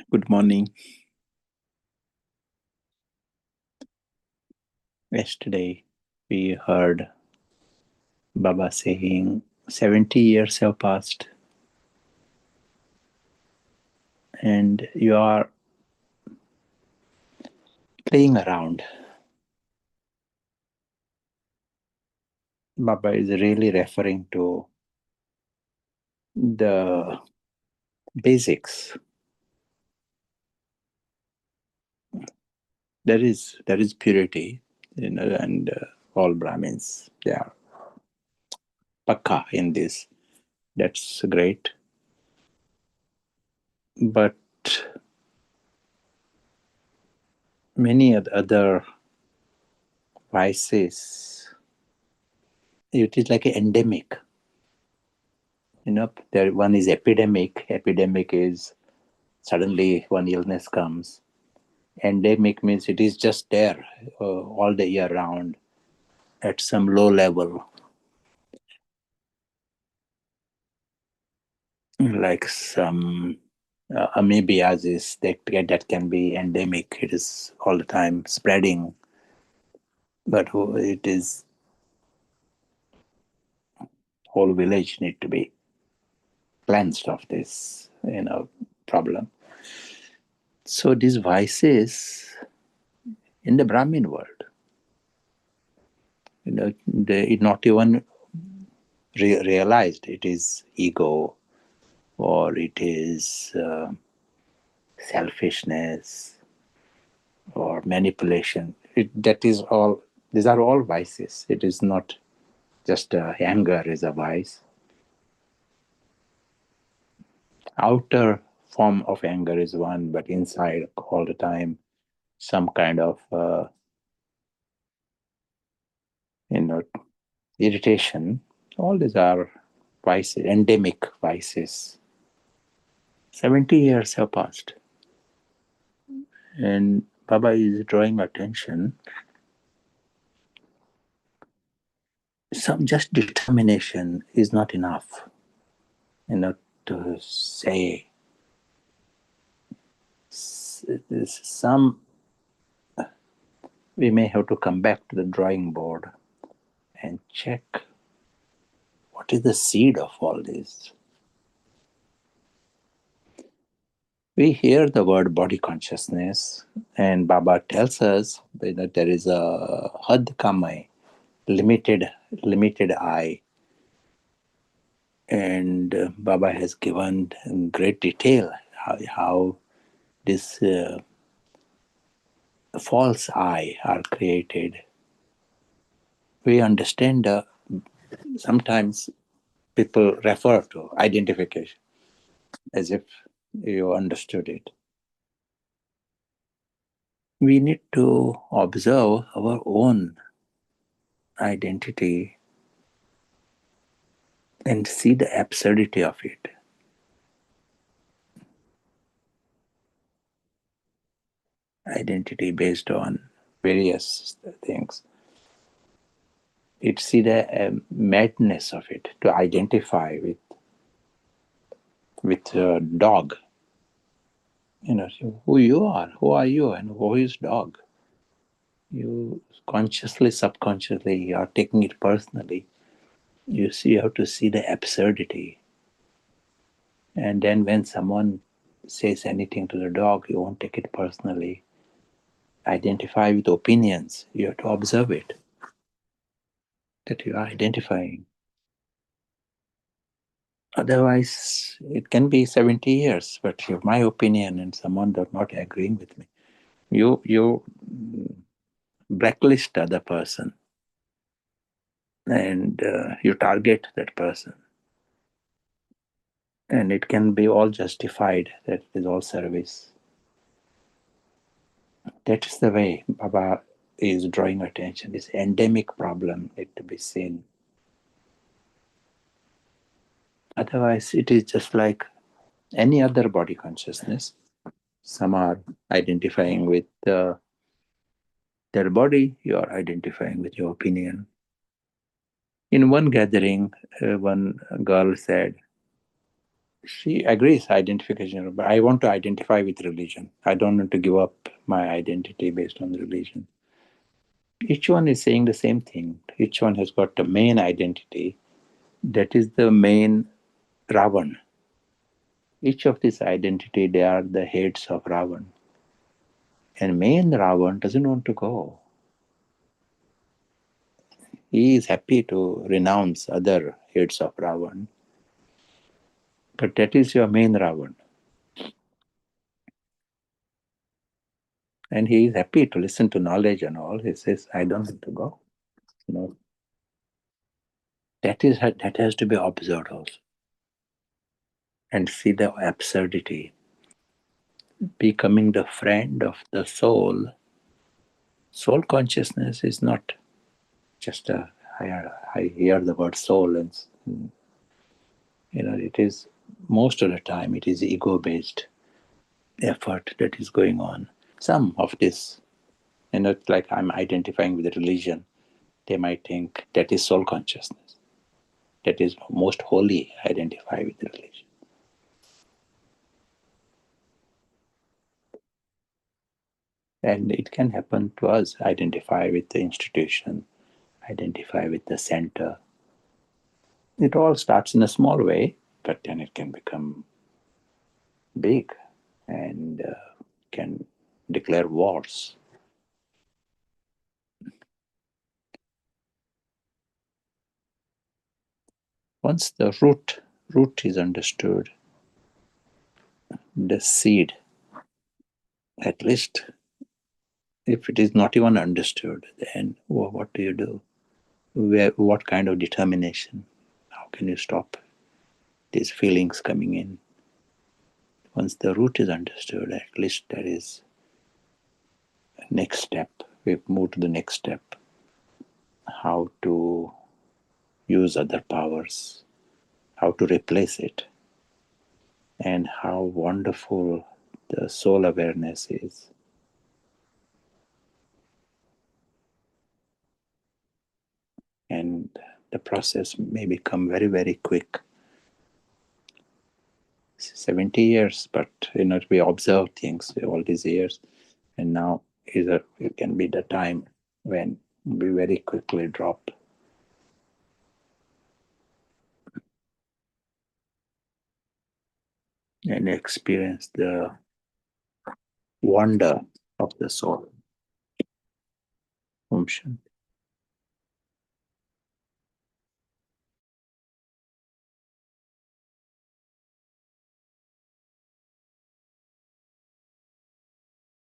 Good morning. Yesterday, we heard Baba saying 70 years have passed and you are playing around. Baba is really referring to the basics. There is purity, and all Brahmins, they are pakka in this. That's great. But many other vices, it is like an endemic. There one is epidemic. Epidemic is suddenly one illness comes. Endemic means it is just there all the year round at some low level, like some amoebiasis that can be endemic. It is all the time spreading, but it is whole village need to be cleansed of this problem. So these vices in the Brahmin world, they not even realized it is ego or it is selfishness or manipulation. That is all. These are all vices. It is not just anger is a vice. Outer form of anger is one, but inside all the time some kind of you know irritation. All these are vices, endemic vices. 70 years have passed, and Baba is drawing attention. Some just determination is not enough, to say some. We may have to come back to the drawing board and check what is the seed of all this. We hear the word body consciousness, and Baba tells us that there is a had kamai, limited eye, and Baba has given in great detail how this false eye are created. We understand sometimes people refer to identification as if you understood it. We need to observe our own identity and see the absurdity of it. Identity based on various things. It see the madness of it to identify with a dog. Who you are you, and who is dog? You consciously, subconsciously are taking it personally. You have to see the absurdity. And then when someone says anything to the dog, you won't take it personally. Identify with opinions. You have to observe it, that you are identifying. Otherwise, it can be 70 years, but you have my opinion and someone does not agreeing with me. You blacklist the other person and you target that person. And it can be all justified that it is all service. That is the way Baba is drawing attention. This endemic problem need to be seen. Otherwise, it is just like any other body consciousness. Some are identifying with their body, you are identifying with your opinion. In one gathering, one girl said She agrees identification, but I want to identify with religion. I don't want to give up my identity based on religion. Each one is saying the same thing. Each one has got a main identity. That is the main Ravan. Each of this identity, they are the heads of Ravan. And main Ravan doesn't want to go. He is happy to renounce other heads of Ravan. But that is your main Ravan. And he is happy to listen to knowledge and all. He says, I don't want to go. You know, that has to be observed also. And see the absurdity. Becoming the friend of the soul. Soul consciousness is not just a I hear the word soul and it is most of the time it is ego based effort that is going on. Some of this, it's like I'm identifying with religion, they might think that is soul consciousness. That is most wholly identify with religion. And it can happen to us, identify with the institution, identify with the center. It all starts in a small way, but then it can become big and can declare wars. Once the root is understood, the seed, at least if it is not even understood, then what do you do? What kind of determination? How can you stop these feelings coming in? Once the root is understood, at least there is a next step. We've moved to the next step. How to use other powers, how to replace it, and how wonderful the soul awareness is. And the process may become very, very quick. 70 years, but we observe things all these years, and now it can be the time when we very quickly drop and experience the wonder of the soul. Om Shanti.